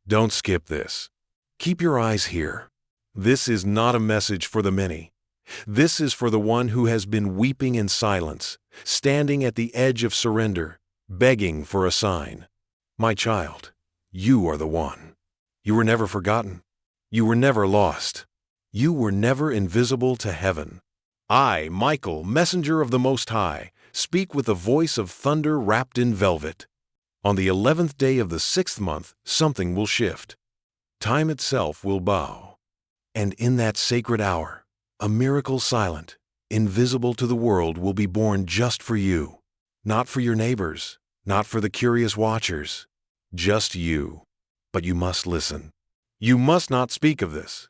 Don't skip this. Keep your eyes here. This is not a message for the many. This is for the one who has been weeping in silence, standing at the edge of surrender, begging for a sign. My child, you are the one. You were never forgotten. You were never lost. You were never invisible to heaven. I, Michael, messenger of the Most High, speak with the voice of thunder wrapped in velvet. On the 11th day of the 6th month, something will shift. Time itself will bow. And in that sacred hour, a miracle silent, invisible to the world will be born just for you. Not for your neighbors, not for the curious watchers. Just you. But you must listen. You must not speak of this.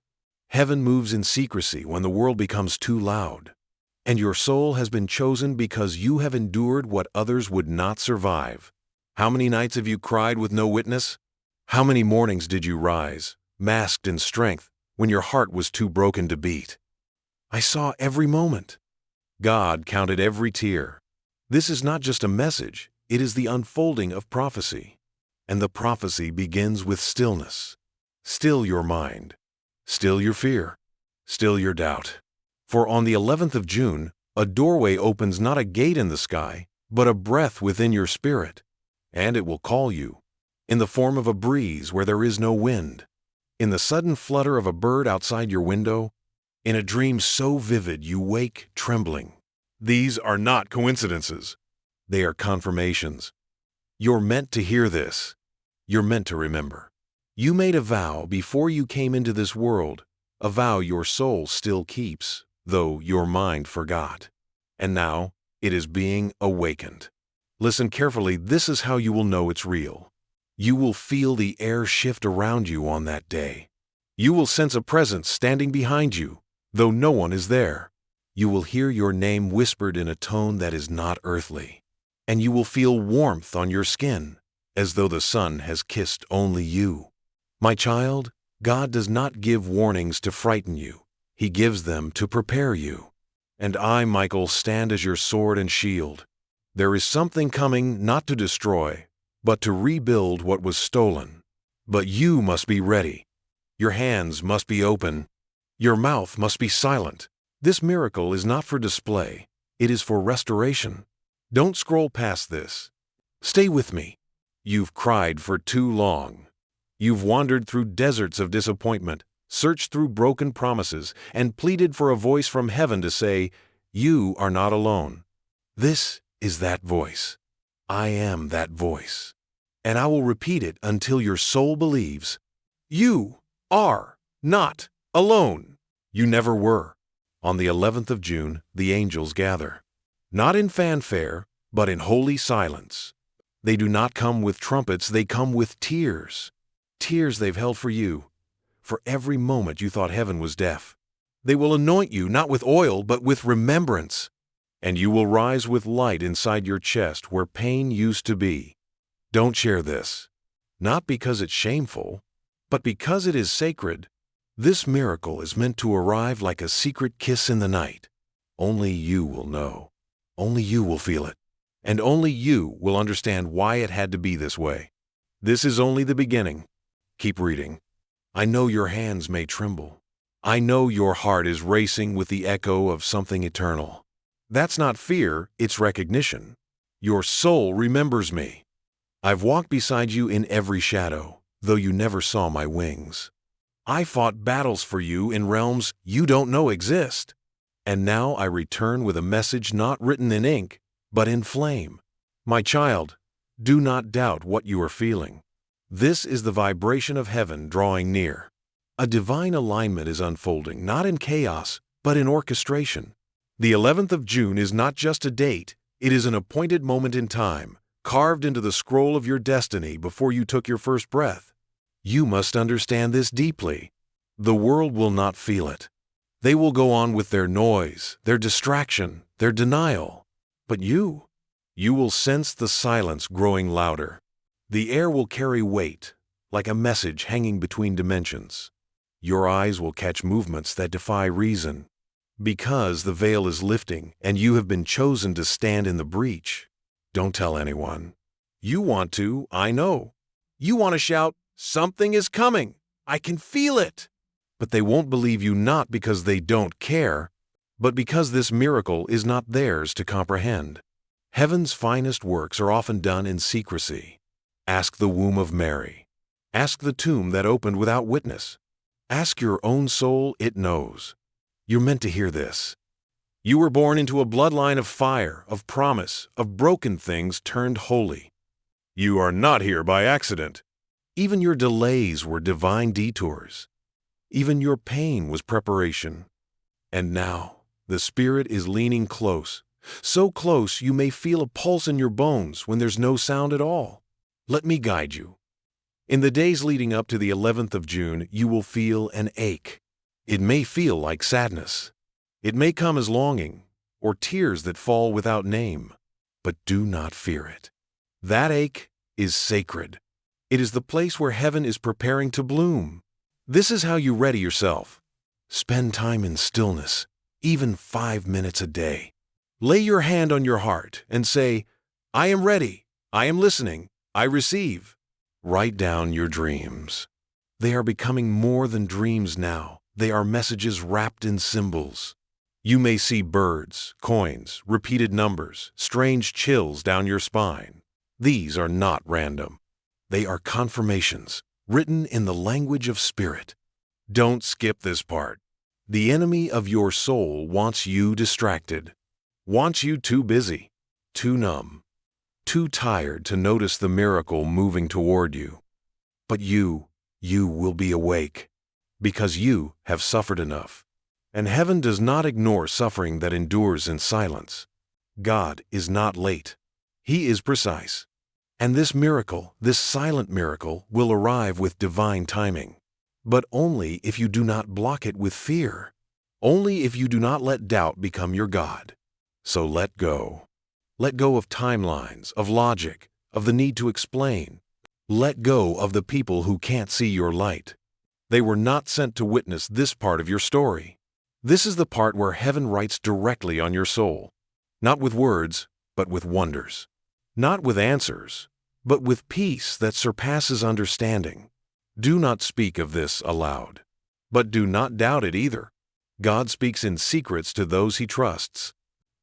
Heaven moves in secrecy when the world becomes too loud. And your soul has been chosen because you have endured what others would not survive. How many nights have you cried with no witness? How many mornings did you rise, masked in strength, when your heart was too broken to beat? I saw every moment. God counted every tear. This is not just a message, it is the unfolding of prophecy. And the prophecy begins with stillness. Still your mind. Still your fear. Still your doubt. For on the 11th of June, a doorway opens, not a gate in the sky, but a breath within your spirit. And it will call you. In the form of a breeze where there is no wind. In the sudden flutter of a bird outside your window. In a dream so vivid you wake trembling. These are not coincidences. They are confirmations. You're meant to hear this. You're meant to remember. You made a vow before you came into this world, a vow your soul still keeps, though your mind forgot. And now it is being awakened. Listen carefully, this is how you will know it's real. You will feel the air shift around you on that day. You will sense a presence standing behind you, though no one is there. You will hear your name whispered in a tone that is not earthly. And you will feel warmth on your skin, as though the sun has kissed only you. My child, God does not give warnings to frighten you. He gives them to prepare you. And I, Michael, stand as your sword and shield. There is something coming not to destroy, but to rebuild what was stolen. But you must be ready. Your hands must be open. Your mouth must be silent. This miracle is not for display. It is for restoration. Don't scroll past this. Stay with me. You've cried for too long. You've wandered through deserts of disappointment, searched through broken promises, and pleaded for a voice from heaven to say, you are not alone. This is that voice. I am that voice. And I will repeat it until your soul believes. You are not alone. You never were. On the 11th of June, the angels gather. Not in fanfare, but in holy silence. They do not come with trumpets, they come with tears. Tears they've held for you, for every moment you thought heaven was deaf. They will anoint you not with oil, but with remembrance. And you will rise with light inside your chest where pain used to be. Don't share this, not because it's shameful, but because it is sacred. This miracle is meant to arrive like a secret kiss in the night. Only you will know. Only you will feel it. And only you will understand why it had to be this way. This is only the beginning. Keep reading. I know your hands may tremble. I know your heart is racing with the echo of something eternal. That's not fear, it's recognition. Your soul remembers me. I've walked beside you in every shadow, though you never saw my wings. I fought battles for you in realms you don't know exist. And now I return with a message not written in ink, but in flame. My child, do not doubt what you are feeling. This is the vibration of heaven drawing near. A divine alignment is unfolding, not in chaos, but in orchestration. The 11th of June is not just a date, it is an appointed moment in time, carved into the scroll of your destiny before you took your first breath. You must understand this deeply. The world will not feel it. They will go on with their noise, their distraction, their denial. But you will sense the silence growing louder. The air will carry weight, like a message hanging between dimensions. Your eyes will catch movements that defy reason. Because the veil is lifting and you have been chosen to stand in the breach. Don't tell anyone. You want to, I know. You want to shout, Something is coming. I can feel it. But they won't believe you not because they don't care, but because this miracle is not theirs to comprehend. Heaven's finest works are often done in secrecy. Ask the womb of Mary. Ask the tomb that opened without witness. Ask your own soul, it knows. You're meant to hear this. You were born into a bloodline of fire, of promise, of broken things turned holy. You are not here by accident. Even your delays were divine detours. Even your pain was preparation. And now, the Spirit is leaning close, so close you may feel a pulse in your bones when there's no sound at all. Let me guide you. In the days leading up to the 11th of June, you will feel an ache. It may feel like sadness. It may come as longing, or tears that fall without name. But do not fear it. That ache is sacred. It is the place where heaven is preparing to bloom. This is how you ready yourself. Spend time in stillness, even 5 minutes a day. Lay your hand on your heart and say, I am ready, I am listening, I receive. Write down your dreams. They are becoming more than dreams now. They are messages wrapped in symbols. You may see birds, coins, repeated numbers, strange chills down your spine. These are not random. They are confirmations, written in the language of spirit. Don't skip this part. The enemy of your soul wants you distracted, wants you too busy, too numb, too tired to notice the miracle moving toward you. But you will be awake, because you have suffered enough. And heaven does not ignore suffering that endures in silence. God is not late. He is precise. And this miracle, this silent miracle, will arrive with divine timing. But only if you do not block it with fear. Only if you do not let doubt become your God. So let go. Let go of timelines, of logic, of the need to explain. Let go of the people who can't see your light. They were not sent to witness this part of your story. This is the part where heaven writes directly on your soul. Not with words, but with wonders. Not with answers, but with peace that surpasses understanding. Do not speak of this aloud, but do not doubt it either. God speaks in secrets to those He trusts,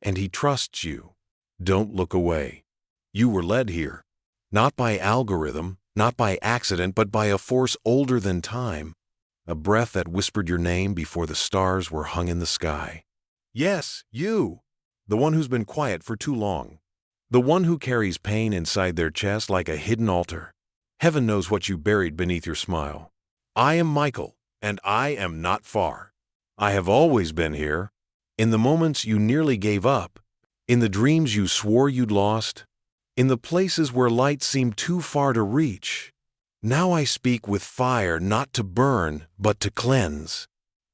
and He trusts you. Don't look away. You were led here, not by algorithm, not by accident, but by a force older than time, a breath that whispered your name before the stars were hung in the sky. Yes, you, the one who's been quiet for too long. The one who carries pain inside their chest like a hidden altar. Heaven knows what you buried beneath your smile. I am Michael, and I am not far. I have always been here. In the moments you nearly gave up, in the dreams you swore you'd lost, in the places where light seemed too far to reach. Now I speak with fire not to burn, but to cleanse.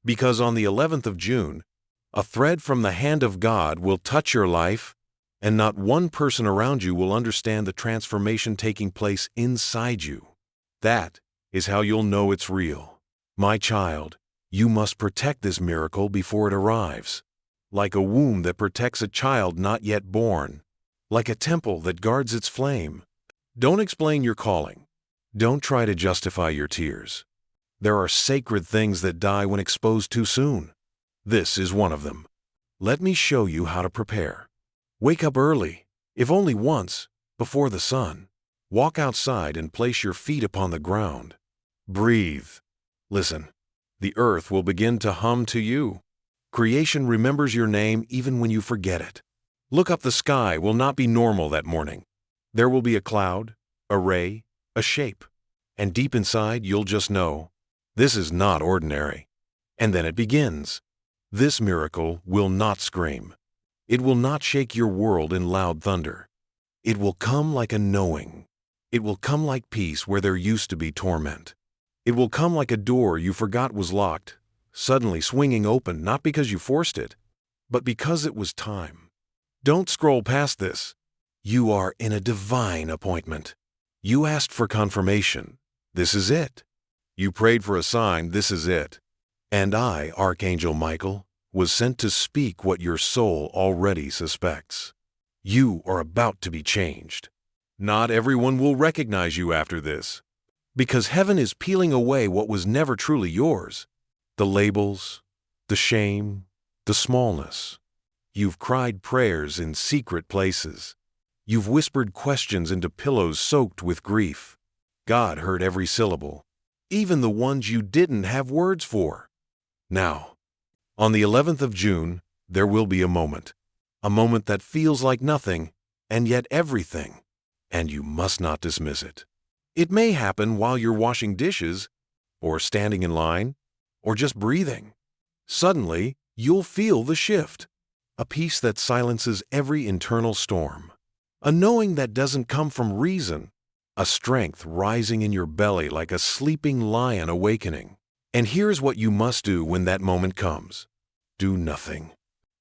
Because on the 11th of June, a thread from the hand of God will touch your life, and not one person around you will understand the transformation taking place inside you. That is how you'll know it's real. My child, you must protect this miracle before it arrives. Like a womb that protects a child not yet born. Like a temple that guards its flame. Don't explain your calling. Don't try to justify your tears. There are sacred things that die when exposed too soon. This is one of them. Let me show you how to prepare. Wake up early, if only once, before the sun. Walk outside and place your feet upon the ground. Breathe. Listen, the earth will begin to hum to you. Creation remembers your name even when you forget it. Look up, the sky will not be normal that morning. There will be a cloud, a ray, a shape. And deep inside you'll just know, this is not ordinary. And then it begins. This miracle will not scream. It will not shake your world in loud thunder. It will come like a knowing. It will come like peace where there used to be torment. It will come like a door you forgot was locked, suddenly swinging open not because you forced it, but because it was time. Don't scroll past this. You are in a divine appointment. You asked for confirmation. This is it. You prayed for a sign. This is it. And I, Archangel Michael, was sent to speak what your soul already suspects. You are about to be changed. Not everyone will recognize you after this. Because heaven is peeling away what was never truly yours. The labels, the shame, the smallness. You've cried prayers in secret places. You've whispered questions into pillows soaked with grief. God heard every syllable, even the ones you didn't have words for. Now, on the 11th of June, there will be a moment that feels like nothing, and yet everything, and you must not dismiss it. It may happen while you're washing dishes, or standing in line, or just breathing. Suddenly, you'll feel the shift, a peace that silences every internal storm, a knowing that doesn't come from reason, a strength rising in your belly like a sleeping lion awakening. And here's what you must do when that moment comes. Do nothing.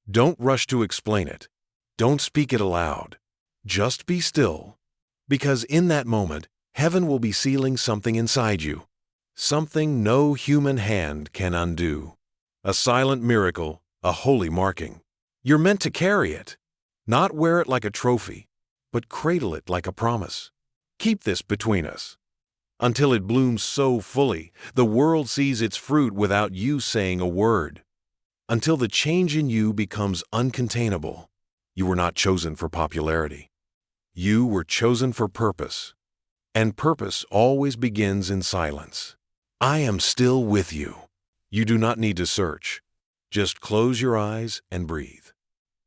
Don't rush to explain it. Don't speak it aloud. Just be still. Because in that moment, heaven will be sealing something inside you. Something no human hand can undo. A silent miracle, a holy marking. You're meant to carry it. Not wear it like a trophy, but cradle it like a promise. Keep this between us. Until it blooms so fully, the world sees its fruit without you saying a word. Until the change in you becomes uncontainable. You were not chosen for popularity. You were chosen for purpose. And purpose always begins in silence. I am still with you. You do not need to search. Just close your eyes and breathe.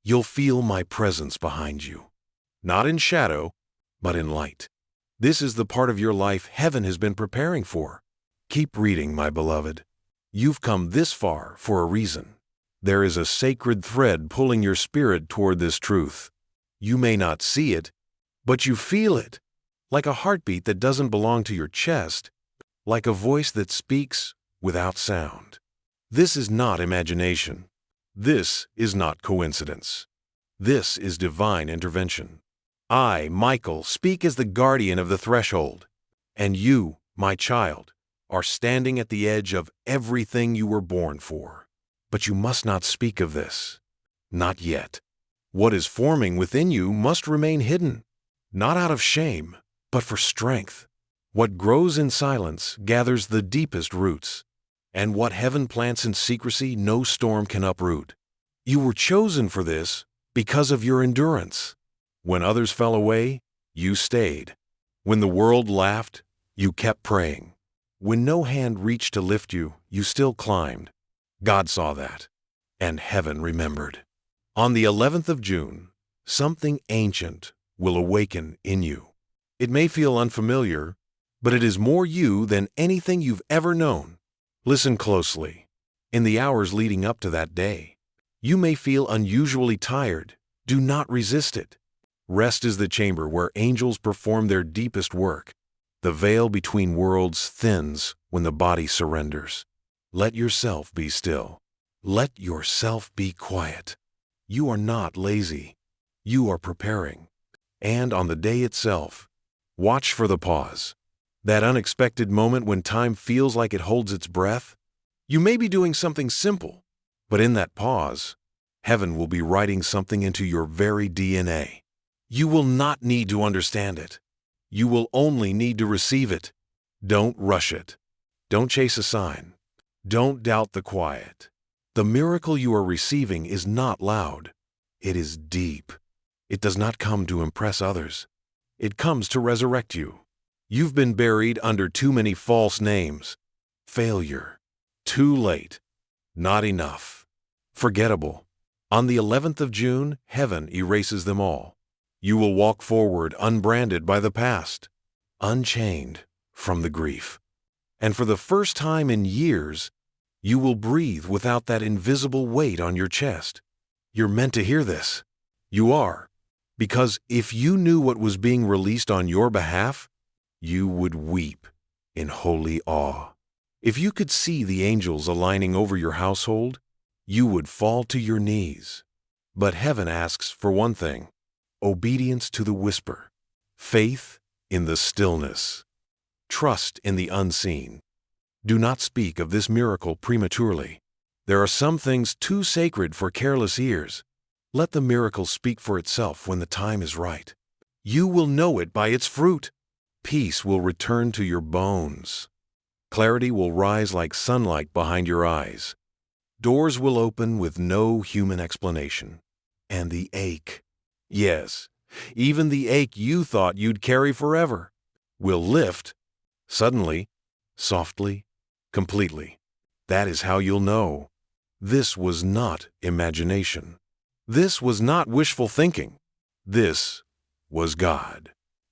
You'll feel my presence behind you. Not in shadow, but in light. This is the part of your life heaven has been preparing for. Keep reading, my beloved. You've come this far for a reason. There is a sacred thread pulling your spirit toward this truth. You may not see it, but you feel it, like a heartbeat that doesn't belong to your chest, like a voice that speaks without sound. This is not imagination. This is not coincidence. This is divine intervention. I, Michael, speak as the guardian of the threshold, and you, my child, are standing at the edge of everything you were born for. But you must not speak of this. Not yet. What is forming within you must remain hidden, not out of shame, but for strength. What grows in silence gathers the deepest roots, and what heaven plants in secrecy no storm can uproot. You were chosen for this because of your endurance. When others fell away, you stayed. When the world laughed, you kept praying. When no hand reached to lift you, you still climbed. God saw that, and heaven remembered. On the 11th of June, something ancient will awaken in you. It may feel unfamiliar, but it is more you than anything you've ever known. Listen closely. In the hours leading up to that day, you may feel unusually tired. Do not resist it. Rest is the chamber where angels perform their deepest work. The veil between worlds thins when the body surrenders. Let yourself be still. Let yourself be quiet. You are not lazy. You are preparing. And on the day itself, watch for the pause. That unexpected moment when time feels like it holds its breath. You may be doing something simple, but in that pause, heaven will be writing something into your very DNA. You will not need to understand it. You will only need to receive it. Don't rush it. Don't chase a sign. Don't doubt the quiet. The miracle you are receiving is not loud. It is deep. It does not come to impress others. It comes to resurrect you. You've been buried under too many false names. Failure. Too late. Not enough. Forgettable. On the 11th of June, heaven erases them all. You will walk forward unbranded by the past, unchained from the grief. And for the first time in years, you will breathe without that invisible weight on your chest. You're meant to hear this. You are. Because if you knew what was being released on your behalf, you would weep in holy awe. If you could see the angels aligning over your household, you would fall to your knees. But heaven asks for one thing: obedience to the whisper, faith in the stillness, trust in the unseen. Do not speak of this miracle prematurely. There are some things too sacred for careless ears. Let the miracle speak for itself when the time is right. You will know it by its fruit. Peace will return to your bones. Clarity will rise like sunlight behind your eyes. Doors will open with no human explanation. And the ache, yes, even the ache you thought you'd carry forever, will lift, suddenly, softly, completely. That is how you'll know. This was not imagination. This was not wishful thinking. This was God.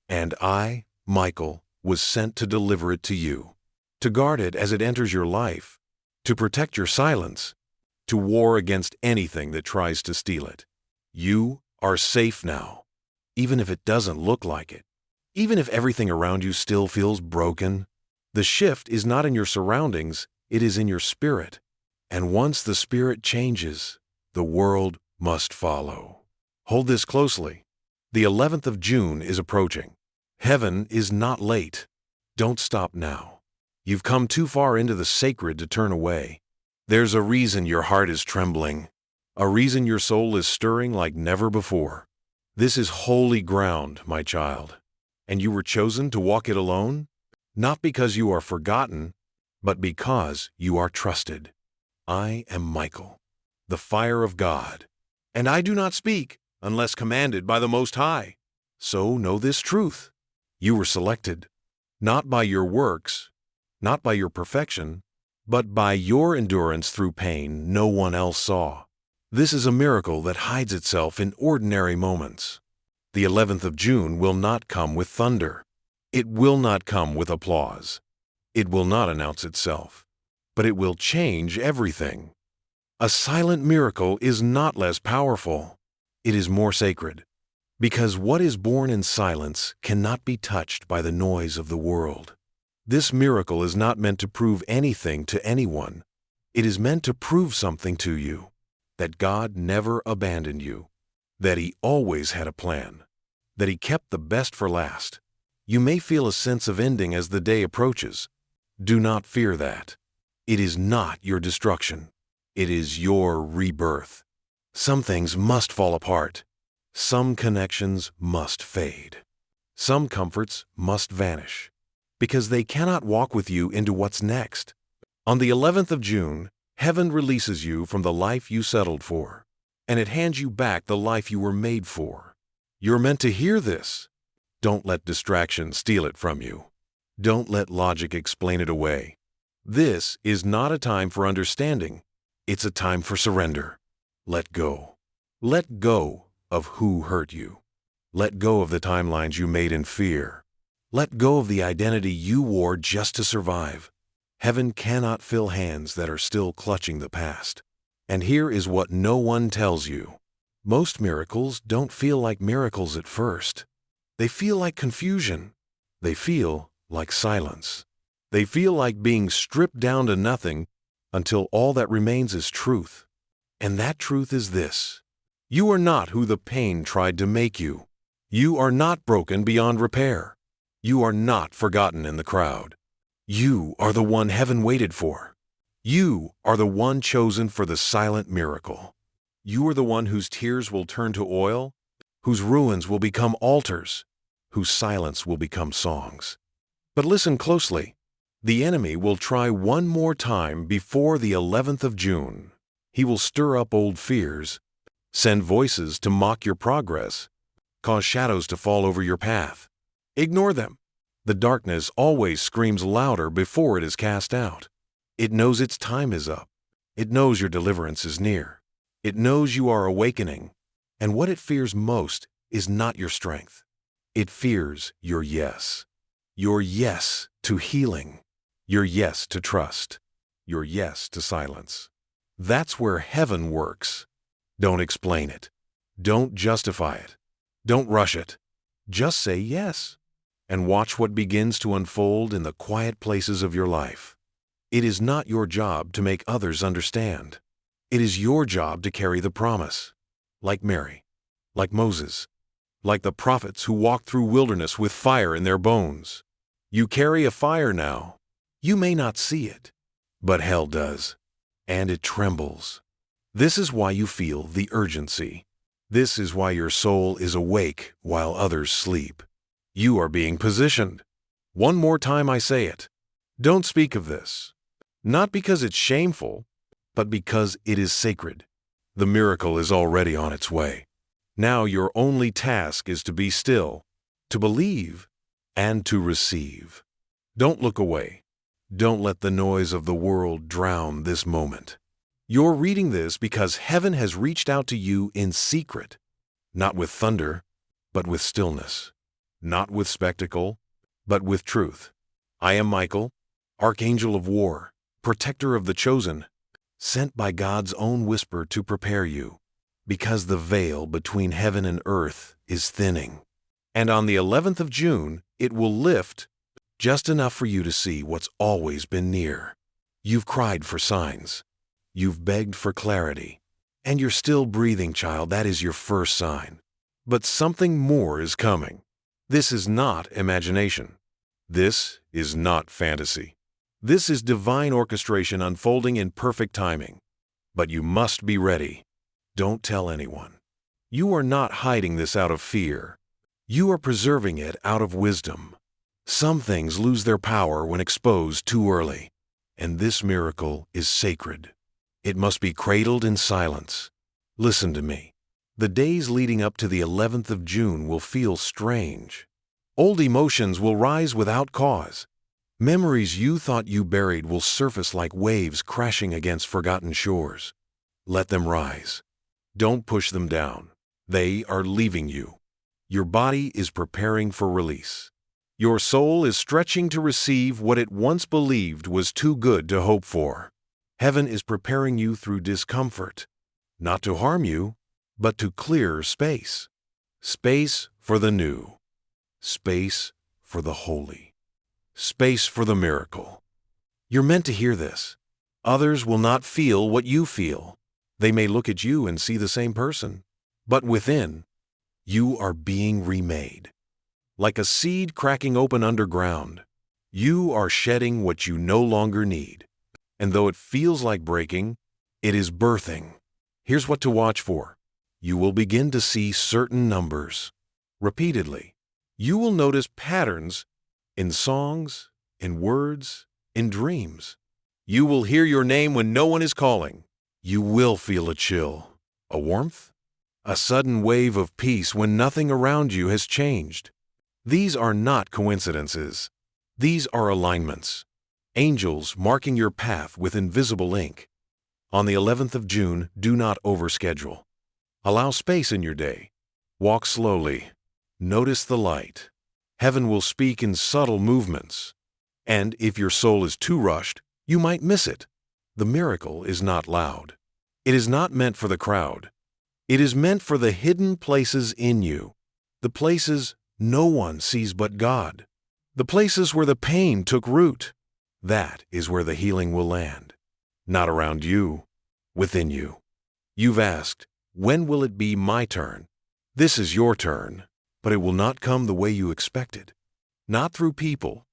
And I, Michael, was sent to deliver it to you, to guard it as it enters your life, to protect your silence, to war against anything that tries to steal it. You are safe now, even if it doesn't look like it. Even if everything around you still feels broken, the shift is not in your surroundings, it is in your spirit. And once the spirit changes, the world must follow. Hold this closely. The 11th of June is approaching. Heaven is not late. Don't stop now. You've come too far into the sacred to turn away. There's a reason your heart is trembling, a reason your soul is stirring like never before. This is holy ground, my child, and you were chosen to walk it alone, not because you are forgotten, but because you are trusted. I am Michael, the fire of God, and I do not speak unless commanded by the Most High. So know this truth. You were selected, not by your works, not by your perfection, but by your endurance through pain no one else saw. This is a miracle that hides itself in ordinary moments. The 11th of June will not come with thunder. It will not come with applause. It will not announce itself, but it will change everything. A silent miracle is not less powerful. It is more sacred, because what is born in silence cannot be touched by the noise of the world. This miracle is not meant to prove anything to anyone. It is meant to prove something to you, that God never abandoned you, that He always had a plan, that He kept the best for last. You may feel a sense of ending as the day approaches. Do not fear that. It is not your destruction. It is your rebirth. Some things must fall apart. Some connections must fade. Some comforts must vanish, because they cannot walk with you into what's next. On the 11th of June, heaven releases you from the life you settled for, and it hands you back the life you were made for. You're meant to hear this. Don't let distraction steal it from you. Don't let logic explain it away. This is not a time for understanding. It's a time for surrender. Let go. Let go of who hurt you. Let go of the timelines you made in fear. Let go of the identity you wore just to survive. Heaven cannot fill hands that are still clutching the past. And here is what no one tells you. Most miracles don't feel like miracles at first. They feel like confusion. They feel like silence. They feel like being stripped down to nothing until all that remains is truth. And that truth is this: you are not who the pain tried to make you. You are not broken beyond repair. You are not forgotten in the crowd. You are the one heaven waited for. You are the one chosen for the silent miracle. You are the one whose tears will turn to oil, whose ruins will become altars, whose silence will become songs. But listen closely. The enemy will try one more time before the 11th of June. He will stir up old fears, send voices to mock your progress, cause shadows to fall over your path. Ignore them. The darkness always screams louder before it is cast out. It knows its time is up. It knows your deliverance is near. It knows you are awakening. And what it fears most is not your strength. It fears your yes. Your yes to healing. Your yes to trust. Your yes to silence. That's where heaven works. Don't explain it. Don't justify it. Don't rush it. Just say yes, and watch what begins to unfold in the quiet places of your life. It is not your job to make others understand. It is your job to carry the promise. Like Mary, like Moses, like the prophets who walked through wilderness with fire in their bones. You carry a fire now. You may not see it, but hell does, and it trembles. This is why you feel the urgency. This is why your soul is awake while others sleep. You are being positioned. One more time I say it. Don't speak of this. Not because it's shameful, but because it is sacred. The miracle is already on its way. Now your only task is to be still, to believe, and to receive. Don't look away. Don't let the noise of the world drown this moment. You're reading this because heaven has reached out to you in secret, not with thunder, but with stillness, not with spectacle, but with truth. I am Michael, Archangel of War, protector of the chosen, sent by God's own whisper to prepare you, because the veil between heaven and earth is thinning. And on the 11th of June, it will lift just enough for you to see what's always been near. You've cried for signs. You've begged for clarity. And you're still breathing, child. That is your first sign. But something more is coming. This is not imagination. This is not fantasy. This is divine orchestration unfolding in perfect timing. But you must be ready. Don't tell anyone. You are not hiding this out of fear. You are preserving it out of wisdom. Some things lose their power when exposed too early, and this miracle is sacred. It must be cradled in silence. Listen to me. The days leading up to the 11th of June will feel strange. Old emotions will rise without cause. Memories you thought you buried will surface like waves crashing against forgotten shores. Let them rise. Don't push them down. They are leaving you. Your body is preparing for release. Your soul is stretching to receive what it once believed was too good to hope for. Heaven is preparing you through discomfort, not to harm you, but to clear space. Space for the new. Space for the holy. Space for the miracle. You're meant to hear this. Others will not feel what you feel. They may look at you and see the same person, but within, you are being remade. Like a seed cracking open underground, you are shedding what you no longer need. And though it feels like breaking, it is birthing. Here's what to watch for. You will begin to see certain numbers. Repeatedly, you will notice patterns in songs, in words, in dreams. You will hear your name when no one is calling. You will feel a chill, a warmth, a sudden wave of peace when nothing around you has changed. These are not coincidences. These are alignments. Angels marking your path with invisible ink. On the 11th of June, do not overschedule. Allow space in your day. Walk slowly. Notice the light. Heaven will speak in subtle movements. And if your soul is too rushed, you might miss it. The miracle is not loud. It is not meant for the crowd. It is meant for the hidden places in you. The places no one sees but God. The places where the pain took root. That is where the healing will land. Not around you, within you. You've asked, when will it be my turn? This is your turn, but it will not come the way you expected. Not through people,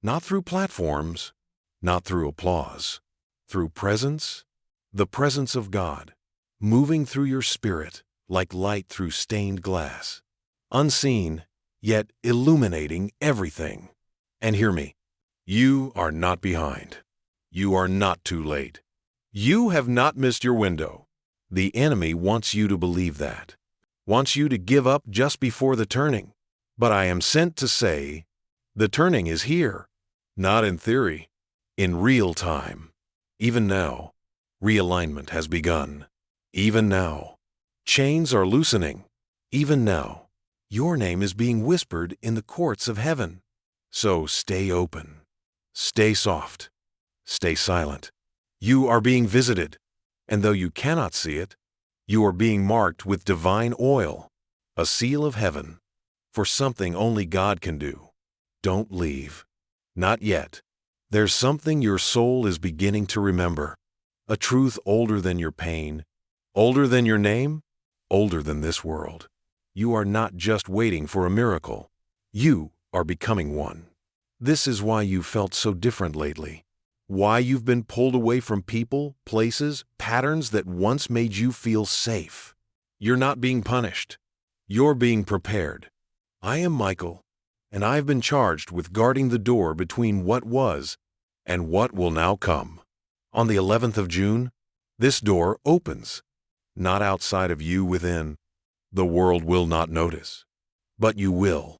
not through platforms, not through applause. Through presence, the presence of God, moving through your spirit like light through stained glass. Unseen, yet illuminating everything. And hear me, you are not behind. You are not too late. You have not missed your window. The enemy wants you to believe that, wants you to give up just before the turning. But I am sent to say, the turning is here, not in theory, in real time. Even now, realignment has begun. Even now, chains are loosening. Even now, your name is being whispered in the courts of heaven. So stay open, stay soft, stay silent. You are being visited, and though you cannot see it, you are being marked with divine oil, a seal of heaven, for something only God can do. Don't leave. Not yet. There's something your soul is beginning to remember, a truth older than your pain, older than your name, older than this world. You are not just waiting for a miracle. You are becoming one. This is why you felt so different lately. Why you've been pulled away from people, places, patterns that once made you feel safe. You're not being punished. You're being prepared. I am Michael, and I've been charged with guarding the door between what was and what will now come. On the 11th of June, this door opens, not outside of you within. The world will not notice, but you will,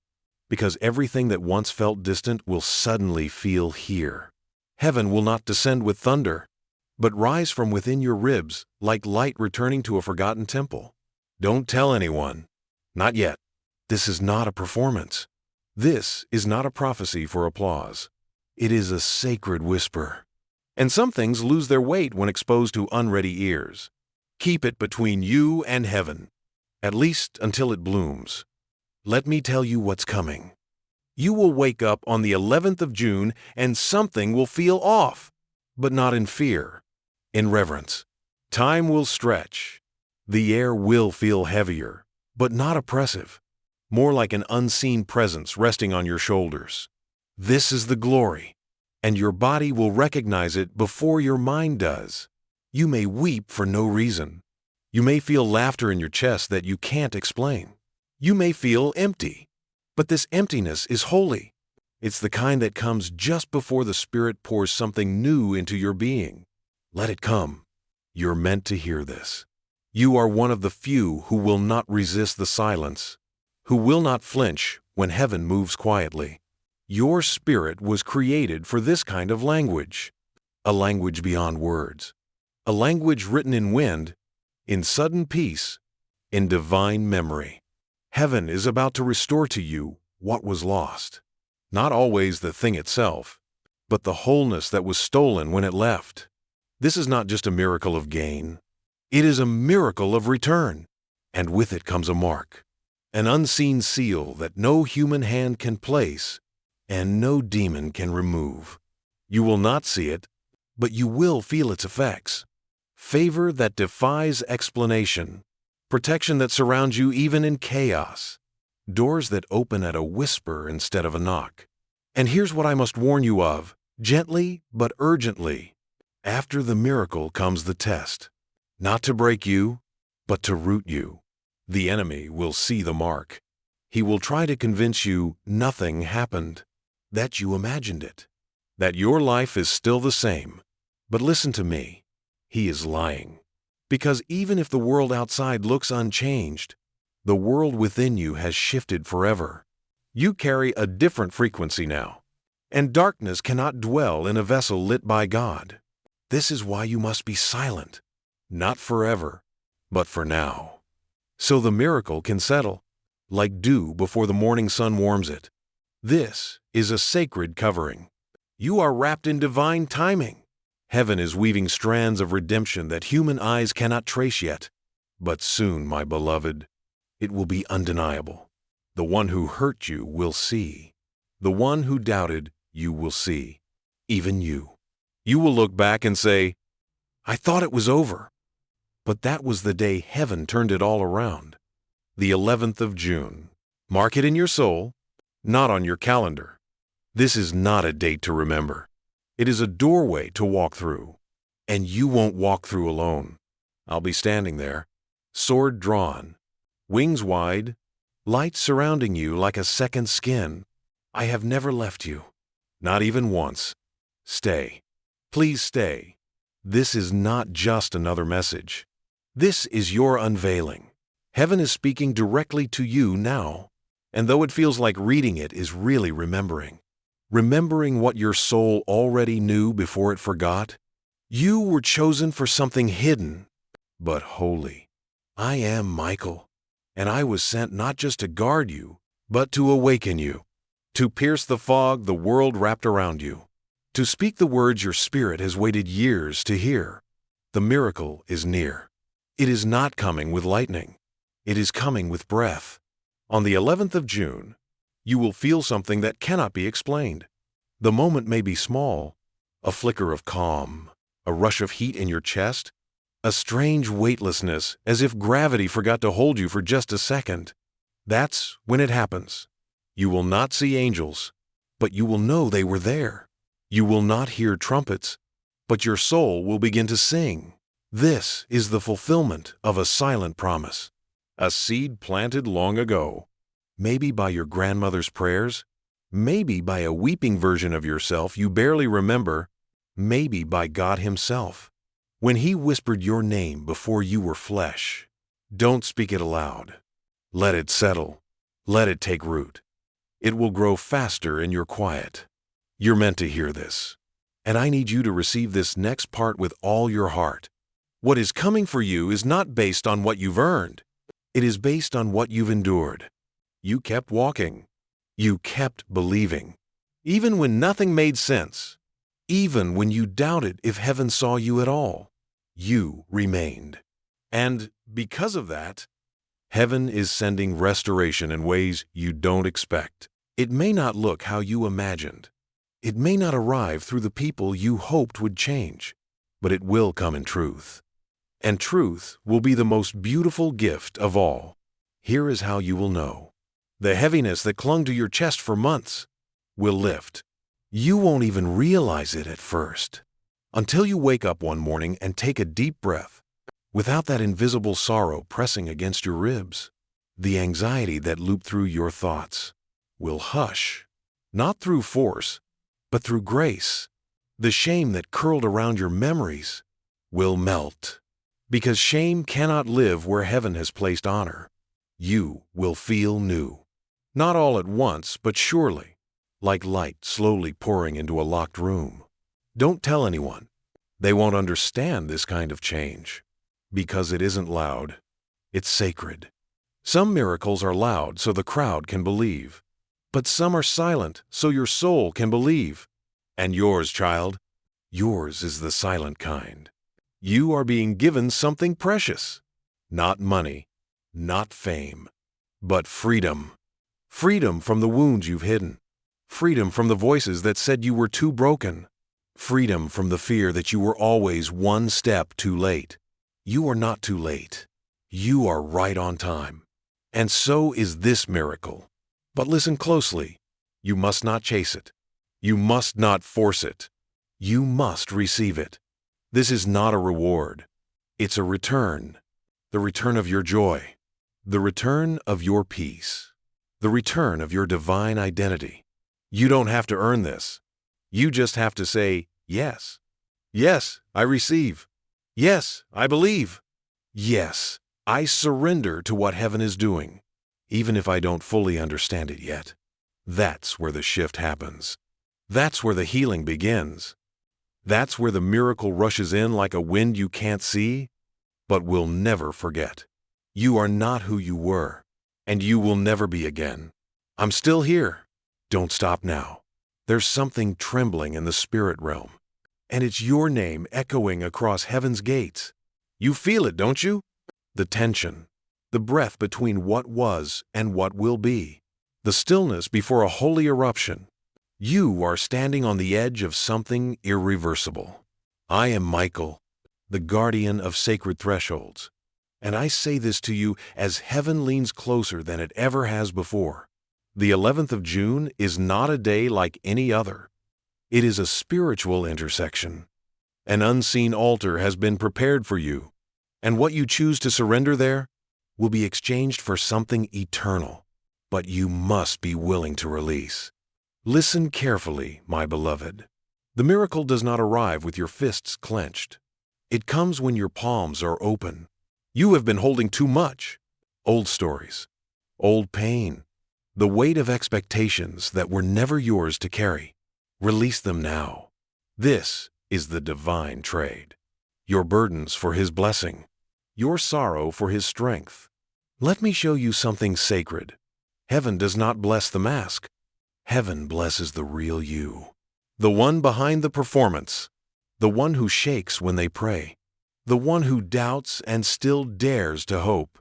because everything that once felt distant will suddenly feel here. Heaven will not descend with thunder, but rise from within your ribs like light returning to a forgotten temple. Don't tell anyone. Not yet. This is not a performance. This is not a prophecy for applause. It is a sacred whisper. And some things lose their weight when exposed to unready ears. Keep it between you and heaven, at least until it blooms. Let me tell you what's coming. You will wake up on the 11th of June and something will feel off, but not in fear, in reverence. Time will stretch. The air will feel heavier, but not oppressive, more like an unseen presence resting on your shoulders. This is the glory, and your body will recognize it before your mind does. You may weep for no reason. You may feel laughter in your chest that you can't explain. You may feel empty, but this emptiness is holy. It's the kind that comes just before the Spirit pours something new into your being. Let it come. You're meant to hear this. You are one of the few who will not resist the silence, who will not flinch when heaven moves quietly. Your spirit was created for this kind of language, a language beyond words, a language written in wind, in sudden peace, in divine memory. Heaven is about to restore to you what was lost, not always the thing itself, but the wholeness that was stolen when it left. This is not just a miracle of gain. It is a miracle of return, and with it comes a mark, an unseen seal that no human hand can place and no demon can remove. You will not see it, but you will feel its effects. Favor that defies explanation, protection that surrounds you even in chaos, doors that open at a whisper instead of a knock. And here's what I must warn you of, gently but urgently. After the miracle comes the test. Not to break you, but to root you. The enemy will see the mark. He will try to convince you nothing happened, that you imagined it, that your life is still the same. But listen to me. He is lying. Because even if the world outside looks unchanged, the world within you has shifted forever. You carry a different frequency now, and darkness cannot dwell in a vessel lit by God. This is why you must be silent. Not forever, but for now. So the miracle can settle, like dew before the morning sun warms it. This is a sacred covering. You are wrapped in divine timing. Heaven is weaving strands of redemption that human eyes cannot trace yet. But soon, my beloved, it will be undeniable. The one who hurt you will see. The one who doubted you will see. Even you. You will look back and say, I thought it was over. But that was the day heaven turned it all around. The 11th of June. Mark it in your soul, not on your calendar. This is not a date to remember. It is a doorway to walk through. And you won't walk through alone. I'll be standing there, sword drawn, wings wide, light surrounding you like a second skin. I have never left you, not even once. Stay. Please stay. This is not just another message. This is your unveiling. Heaven is speaking directly to you now. And though it feels like reading it is really remembering. Remembering what your soul already knew before it forgot. You were chosen for something hidden, but holy. I am Michael, and I was sent not just to guard you, but to awaken you, to pierce the fog the world wrapped around you, to speak the words your spirit has waited years to hear. The miracle is near. It is not coming with lightning. It is coming with breath. On the 11th of June, you will feel something that cannot be explained. The moment may be small, a flicker of calm, a rush of heat in your chest, a strange weightlessness as if gravity forgot to hold you for just a second. That's when it happens. You will not see angels, but you will know they were there. You will not hear trumpets, but your soul will begin to sing. This is the fulfillment of a silent promise, a seed planted long ago, maybe by your grandmother's prayers, Maybe by a weeping version of yourself you barely remember. Maybe by God Himself, when He whispered your name before you were flesh. Don't speak it aloud. Let it settle. Let it take root. It will grow faster in your quiet. You're meant to hear this. And I need you to receive this next part with all your heart. What is coming for you is not based on what you've earned. It is based on what you've endured. You kept walking. You kept believing. Even when nothing made sense. Even when you doubted if heaven saw you at all. You remained. And because of that, heaven is sending restoration in ways you don't expect. It may not look how you imagined. It may not arrive through the people you hoped would change, but it will come in truth. And truth will be the most beautiful gift of all. Here is how you will know. The heaviness that clung to your chest for months will lift. You won't even realize it at first, until you wake up one morning and take a deep breath, without that invisible sorrow pressing against your ribs. The anxiety that looped through your thoughts will hush, not through force, but through grace. The shame that curled around your memories will melt, because shame cannot live where heaven has placed honor. You will feel new, not all at once, but surely, like light slowly pouring into a locked room. Don't tell anyone. They won't understand this kind of change, because it isn't loud. It's sacred. Some miracles are loud so the crowd can believe, but some are silent so your soul can believe. And yours, child, yours is the silent kind. You are being given something precious. Not money, not fame, but freedom. Freedom from the wounds you've hidden. Freedom from the voices that said you were too broken. Freedom from the fear that you were always one step too late. You are not too late. You are right on time. And so is this miracle. But listen closely. You must not chase it. You must not force it. You must receive it. This is not a reward. It's a return. The return of your joy. The return of your peace. The return of your divine identity. You don't have to earn this. You just have to say, yes. Yes, I receive. Yes, I believe. Yes, I surrender to what heaven is doing, even if I don't fully understand it yet. That's where the shift happens. That's where the healing begins. That's where the miracle rushes in like a wind you can't see, but will never forget. You are not who you were, and you will never be again. I'm still here. Don't stop now. There's something trembling in the spirit realm, and it's your name echoing across heaven's gates. You feel it, don't you? The tension, the breath between what was and what will be, the stillness before a holy eruption. You are standing on the edge of something irreversible. I am Michael, the guardian of sacred thresholds, and I say this to you as heaven leans closer than it ever has before. The 11th of June is not a day like any other. It is a spiritual intersection. An unseen altar has been prepared for you, and what you choose to surrender there will be exchanged for something eternal, but you must be willing to release. Listen carefully, my beloved. The miracle does not arrive with your fists clenched. It comes when your palms are open. You have been holding too much. Old stories, old pain, the weight of expectations that were never yours to carry. Release them now. This is the divine trade. Your burdens for His blessing, your sorrow for His strength. Let me show you something sacred. Heaven does not bless the mask. Heaven blesses the real you. The one behind the performance. The one who shakes when they pray. The one who doubts and still dares to hope.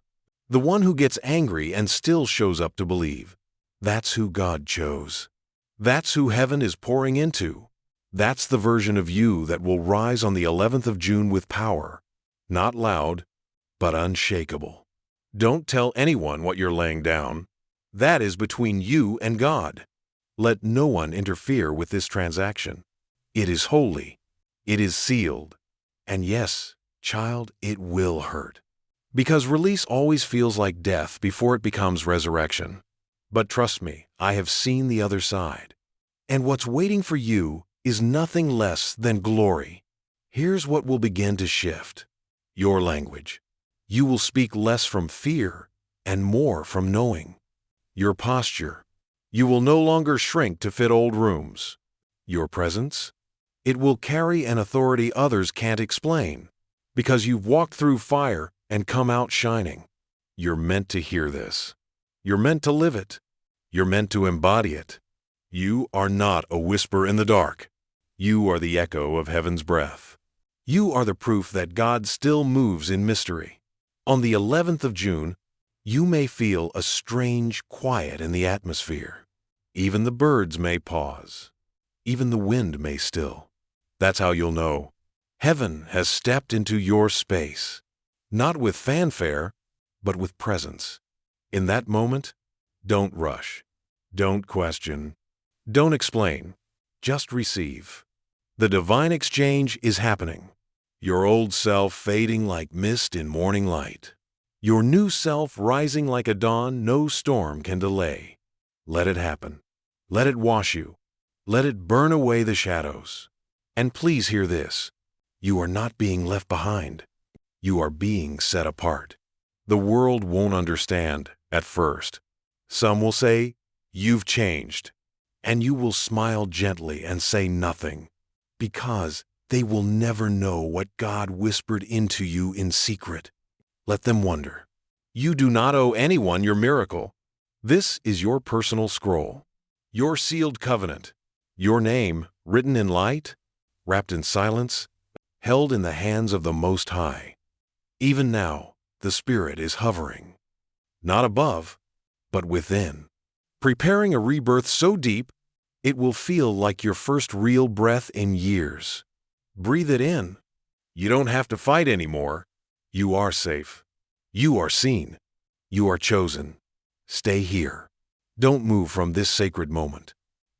The one who gets angry and still shows up to believe. That's who God chose. That's who heaven is pouring into. That's the version of you that will rise on the 11th of June with power. Not loud, but unshakable. Don't tell anyone what you're laying down. That is between you and God. Let no one interfere with this transaction. It is holy. It is sealed. And yes, child, it will hurt. Because release always feels like death before it becomes resurrection. But trust me, I have seen the other side. And what's waiting for you is nothing less than glory. Here's what will begin to shift: your language. You will speak less from fear and more from knowing. Your posture. You will no longer shrink to fit old rooms. Your presence. It will carry an authority others can't explain, because you've walked through fire and come out shining. You're meant to hear this. You're meant to live it. You're meant to embody it. You are not a whisper in the dark. You are the echo of heaven's breath. You are the proof that God still moves in mystery. On the 11th of June, you may feel a strange quiet in the atmosphere. Even the birds may pause. Even the wind may still. That's how you'll know heaven has stepped into your space. Not with fanfare, but with presence. In that moment, don't rush. Don't question. Don't explain. Just receive. The divine exchange is happening. Your old self fading like mist in morning light. Your new self rising like a dawn no storm can delay. Let it happen. Let it wash you. Let it burn away the shadows. And please hear this. You are not being left behind. You are being set apart. The world won't understand at first. Some will say, "You've changed." And you will smile gently and say nothing, because they will never know what God whispered into you in secret. Let them wonder. You do not owe anyone your miracle. This is your personal scroll, your sealed covenant, your name written in light, wrapped in silence, held in the hands of the Most High. Even now, the Spirit is hovering, not above, but within, preparing a rebirth so deep, it will feel like your first real breath in years. Breathe it in. You don't have to fight anymore. You are safe. You are seen. You are chosen. Stay here. Don't move from this sacred moment.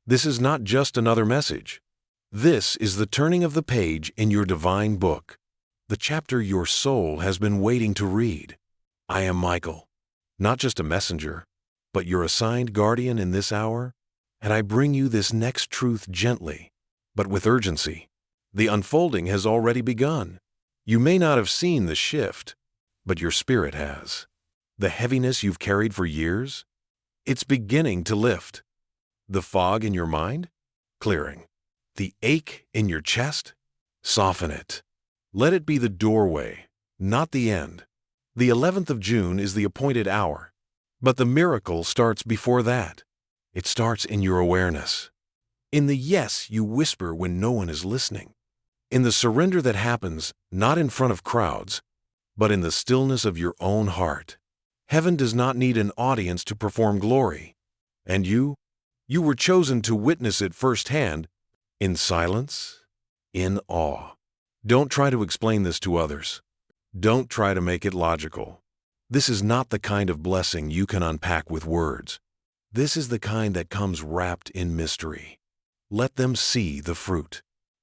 This is not just another message. This is the turning of the page in your divine book, the chapter your soul has been waiting to read. I am Michael, not just a messenger, but your assigned guardian in this hour, and I bring you this next truth gently, but with urgency. The unfolding has already begun. You may not have seen the shift, but your spirit has. The heaviness you've carried for years, it's beginning to lift. The fog in your mind? Clearing. The ache in your chest? Soften it. Let it be the doorway, not the end. The 11th of June is the appointed hour, but the miracle starts before that. It starts in your awareness. In the yes you whisper when no one is listening. In the surrender that happens not in front of crowds, but in the stillness of your own heart. Heaven does not need an audience to perform glory. And you were chosen to witness it firsthand, in silence, in awe. Don't try to explain this to others. Don't try to make it logical. This is not the kind of blessing you can unpack with words. This is the kind that comes wrapped in mystery. Let them see the fruit,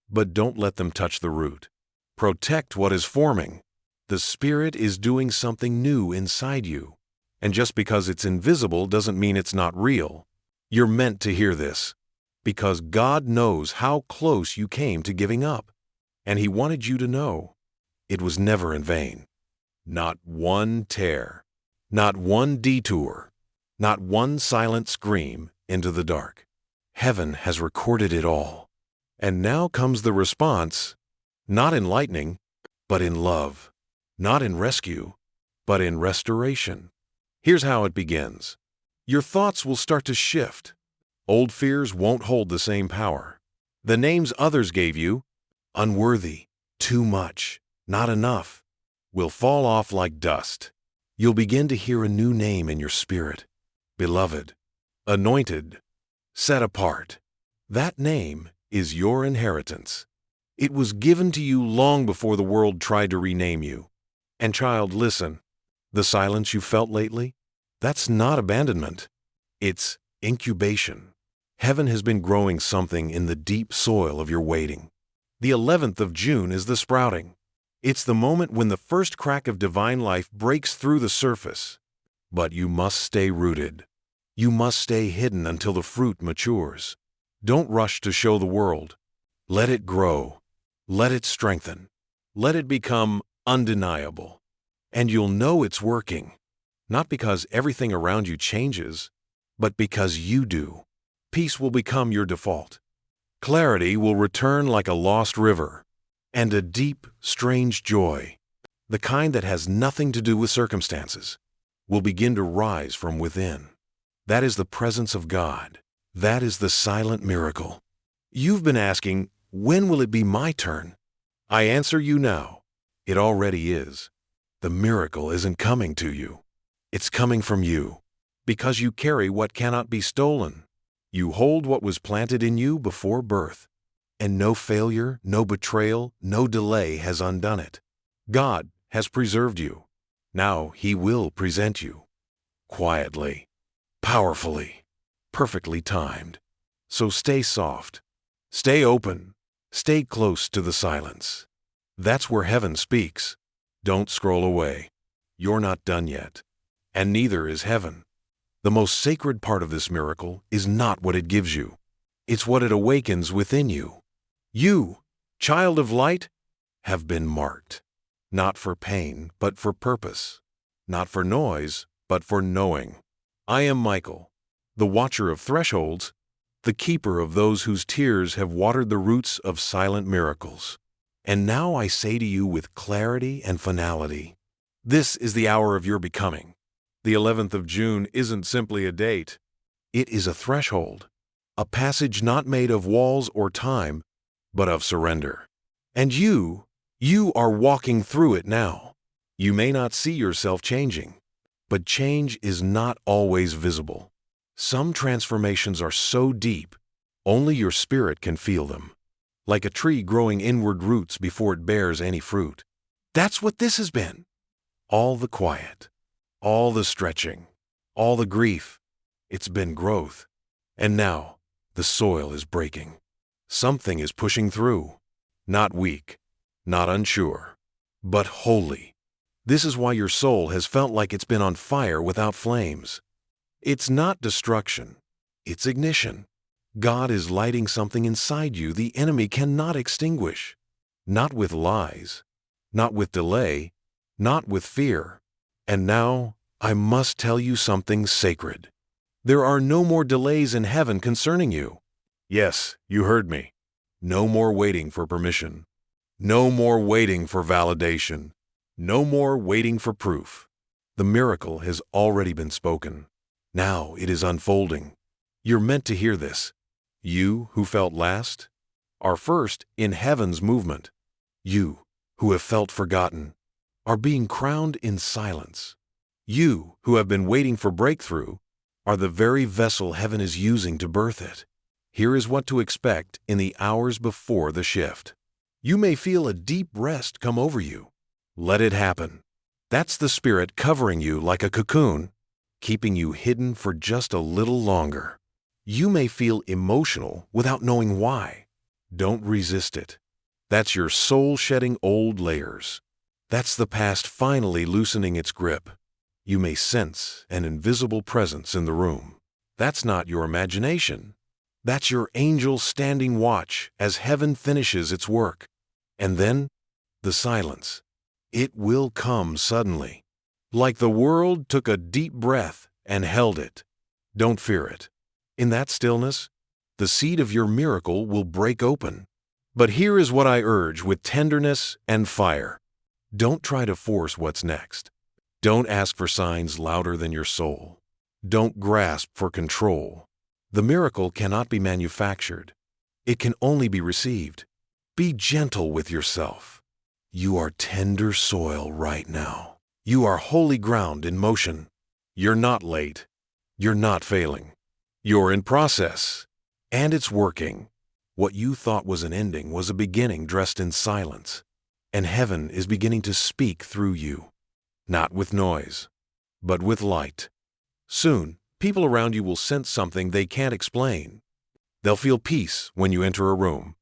but don't let them touch the root. Protect what is forming. The Spirit is doing something new inside you. And just because it's invisible doesn't mean it's not real. You're meant to hear this, because God knows how close you came to giving up. And He wanted you to know it was never in vain. Not one tear, not one detour, not one silent scream into the dark. Heaven has recorded it all. And now comes the response, not in lightning, but in love. Not in rescue, but in restoration. Here's how it begins. Your thoughts will start to shift. Old fears won't hold the same power. The names others gave you, unworthy, too much, not enough, will fall off like dust. You'll begin to hear a new name in your spirit. Beloved, anointed, set apart. That name is your inheritance. It was given to you long before the world tried to rename you. And child, listen, the silence you felt lately, that's not abandonment. It's incubation. Heaven has been growing something in the deep soil of your waiting. The 11th of June is the sprouting. It's the moment when the first crack of divine life breaks through the surface. But you must stay rooted. You must stay hidden until the fruit matures. Don't rush to show the world. Let it grow. Let it strengthen. Let it become undeniable. And you'll know it's working, not because everything around you changes, but because you do. Peace will become your default. Clarity will return like a lost river, and a deep, strange joy, the kind that has nothing to do with circumstances, will begin to rise from within. That is the presence of God. That is the silent miracle. You've been asking, when will it be my turn? I answer you now. It already is. The miracle isn't coming to you. It's coming from you, because you carry what cannot be stolen. You hold what was planted in you before birth, and no failure, no betrayal, no delay has undone it. God has preserved you. Now He will present you. Quietly, powerfully, perfectly timed. So stay soft. Stay open. Stay close to the silence. That's where heaven speaks. Don't scroll away. You're not done yet. And neither is heaven. The most sacred part of this miracle is not what it gives you. It's what it awakens within you. You, child of light, have been marked. Not for pain, but for purpose. Not for noise, but for knowing. I am Michael, the watcher of thresholds, the keeper of those whose tears have watered the roots of silent miracles. And now I say to you with clarity and finality, this is the hour of your becoming. The 11th of June isn't simply a date. It is a threshold, a passage not made of walls or time, but of surrender. And you are walking through it now. You may not see yourself changing, but change is not always visible. Some transformations are so deep, only your spirit can feel them. Like a tree growing inward roots before it bears any fruit. That's what this has been. All the quiet, all the stretching, all the grief. It's been growth. And now, the soil is breaking. Something is pushing through. Not weak, not unsure, but holy. This is why your soul has felt like it's been on fire without flames. It's not destruction, it's ignition. God is lighting something inside you the enemy cannot extinguish. Not with lies, not with delay, not with fear. And now, I must tell you something sacred. There are no more delays in heaven concerning you. Yes, you heard me. No more waiting for permission. No more waiting for validation. No more waiting for proof. The miracle has already been spoken. Now it is unfolding. You're meant to hear this. You who felt last are first in heaven's movement. You who have felt forgotten are being crowned in silence. You who have been waiting for breakthrough are the very vessel heaven is using to birth it. Here is what to expect in the hours before the shift. You may feel a deep rest come over you. Let it happen. That's the Spirit covering you like a cocoon, keeping you hidden for just a little longer. You may feel emotional without knowing why. Don't resist it. That's your soul shedding old layers. That's the past finally loosening its grip. You may sense an invisible presence in the room. That's not your imagination. That's your angel standing watch as heaven finishes its work. And then, the silence. It will come suddenly. Like the world took a deep breath and held it. Don't fear it. In that stillness, the seed of your miracle will break open. But here is what I urge with tenderness and fire. Don't try to force what's next. Don't ask for signs louder than your soul. Don't grasp for control. The miracle cannot be manufactured. It can only be received. Be gentle with yourself. You are tender soil right now. You are holy ground in motion. You're not late. You're not failing. You're in process, and it's working. What you thought was an ending was a beginning dressed in silence, and heaven is beginning to speak through you, not with noise, but with light. Soon, people around you will sense something they can't explain. They'll feel peace when you enter a room.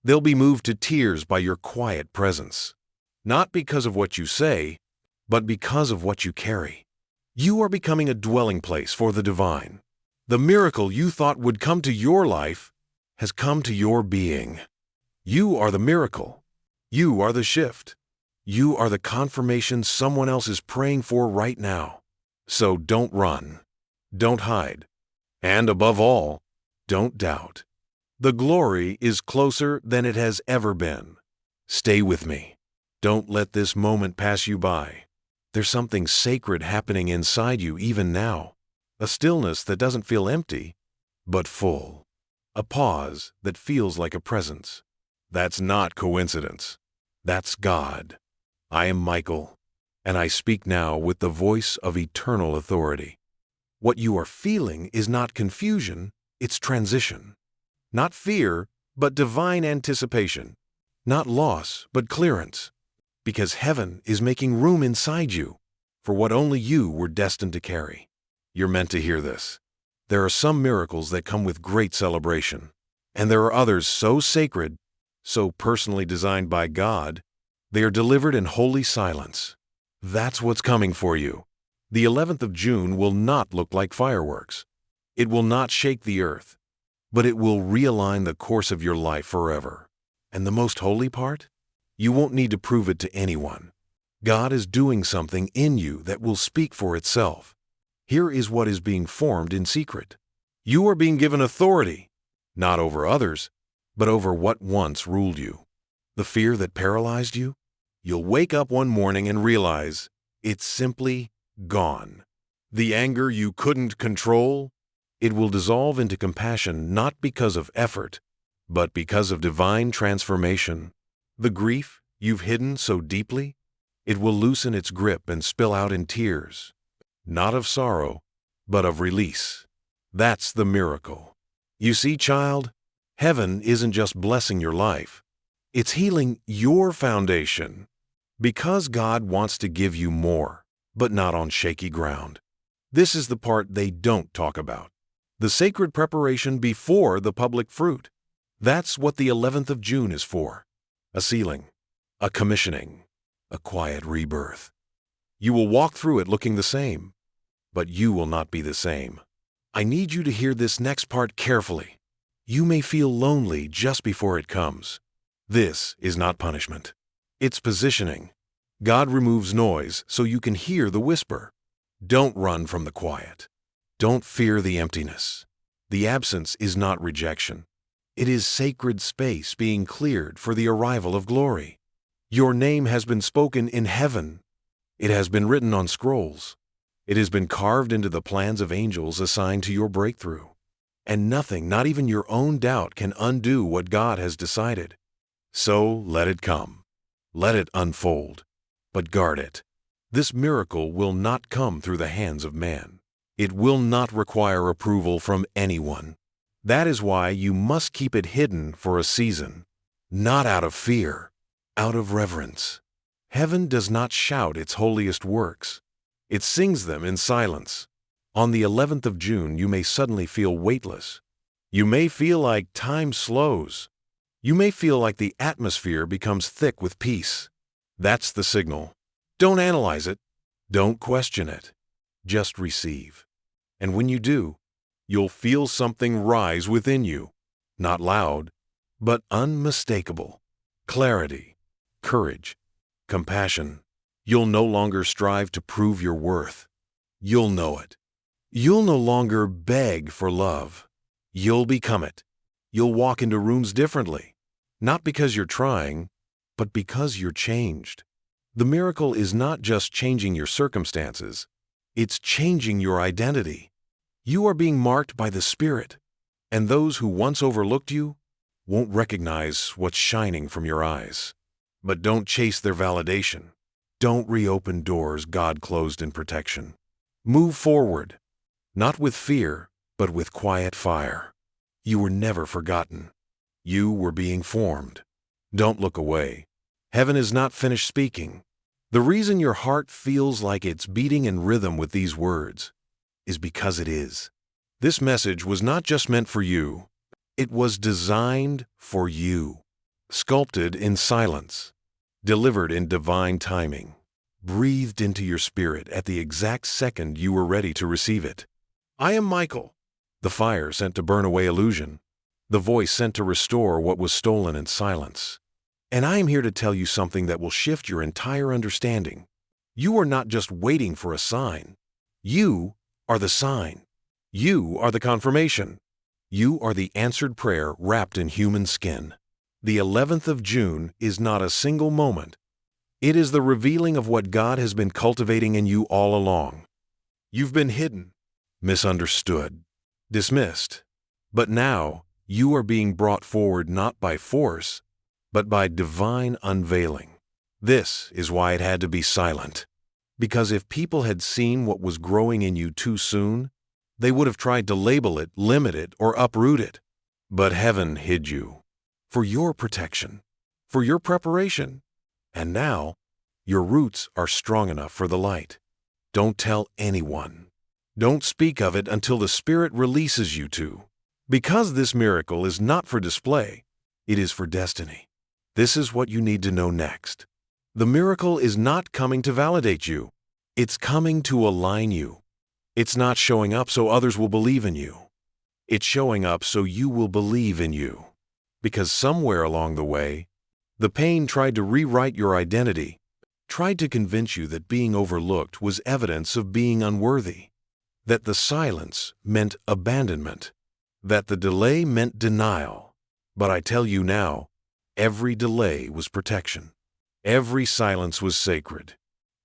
They'll be moved to tears by your quiet presence, not because of what you say, but because of what you carry. You are becoming a dwelling place for the divine. The miracle you thought would come to your life has come to your being. You are the miracle. You are the shift. You are the confirmation someone else is praying for right now. So don't run. Don't hide. And above all, don't doubt. The glory is closer than it has ever been. Stay with me. Don't let this moment pass you by. There's something sacred happening inside you even now. A stillness that doesn't feel empty, but full. A pause that feels like a presence. That's not coincidence. That's God. I am Michael, and I speak now with the voice of eternal authority. What you are feeling is not confusion, it's transition. Not fear, but divine anticipation. Not loss, but clearance. Because heaven is making room inside you for what only you were destined to carry. You're meant to hear this. There are some miracles that come with great celebration, and there are others so sacred, so personally designed by God, they are delivered in holy silence. That's what's coming for you. The 11th of June will not look like fireworks. It will not shake the earth, but it will realign the course of your life forever. And the most holy part? You won't need to prove it to anyone. God is doing something in you that will speak for itself. Here is what is being formed in secret. You are being given authority, not over others, but over what once ruled you. The fear that paralyzed you? You'll wake up one morning and realize it's simply gone. The anger you couldn't control? It will dissolve into compassion not because of effort, but because of divine transformation. The grief you've hidden so deeply? It will loosen its grip and spill out in tears, not of sorrow, but of release. That's the miracle. You see, child, heaven isn't just blessing your life. It's healing your foundation. Because God wants to give you more, but not on shaky ground. This is the part they don't talk about. The sacred preparation before the public fruit. That's what the 11th of June is for. A sealing, a commissioning, a quiet rebirth. You will walk through it looking the same, but you will not be the same. I need you to hear this next part carefully. You may feel lonely just before it comes. This is not punishment. It's positioning. God removes noise so you can hear the whisper. Don't run from the quiet. Don't fear the emptiness. The absence is not rejection. It is sacred space being cleared for the arrival of glory. Your name has been spoken in heaven. It has been written on scrolls. It has been carved into the plans of angels assigned to your breakthrough. And nothing, not even your own doubt, can undo what God has decided. So let it come. Let it unfold. But guard it. This miracle will not come through the hands of man. It will not require approval from anyone. That is why you must keep it hidden for a season. Not out of fear, out of reverence. Heaven does not shout its holiest works. It sings them in silence. On the 11th of June, you may suddenly feel weightless. You may feel like time slows. You may feel like the atmosphere becomes thick with peace. That's the signal. Don't analyze it. Don't question it. Just receive. And when you do, you'll feel something rise within you. Not loud, but unmistakable. Clarity, courage, compassion. You'll no longer strive to prove your worth. You'll know it. You'll no longer beg for love. You'll become it. You'll walk into rooms differently. Not because you're trying, but because you're changed. The miracle is not just changing your circumstances. It's changing your identity. You are being marked by the Spirit, and those who once overlooked you won't recognize what's shining from your eyes. But don't chase their validation. Don't reopen doors God closed in protection. Move forward, not with fear, but with quiet fire. You were never forgotten. You were being formed. Don't look away. Heaven is not finished speaking. The reason your heart feels like it's beating in rhythm with these words is because it is. This message was not just meant for you. It was designed for you. Sculpted in silence. Delivered in divine timing. Breathed into your spirit at the exact second you were ready to receive it. I am Michael, the fire sent to burn away illusion, the voice sent to restore what was stolen in silence. And I am here to tell you something that will shift your entire understanding. You are not just waiting for a sign. You are the sign. You are the confirmation. You are the answered prayer wrapped in human skin. The 11th of June is not a single moment. It is the revealing of what God has been cultivating in you all along. You've been hidden, misunderstood, dismissed. But now you are being brought forward not by force, but by divine unveiling. This is why it had to be silent. Because if people had seen what was growing in you too soon, they would have tried to label it, limit it, or uproot it. But heaven hid you for your protection, for your preparation. And now, your roots are strong enough for the light. Don't tell anyone. Don't speak of it until the Spirit releases you to. Because this miracle is not for display, it is for destiny. This is what you need to know next. The miracle is not coming to validate you. It's coming to align you. It's not showing up so others will believe in you. It's showing up so you will believe in you. Because somewhere along the way, the pain tried to rewrite your identity, tried to convince you that being overlooked was evidence of being unworthy, that the silence meant abandonment, that the delay meant denial. But I tell you now, every delay was protection. Every silence was sacred.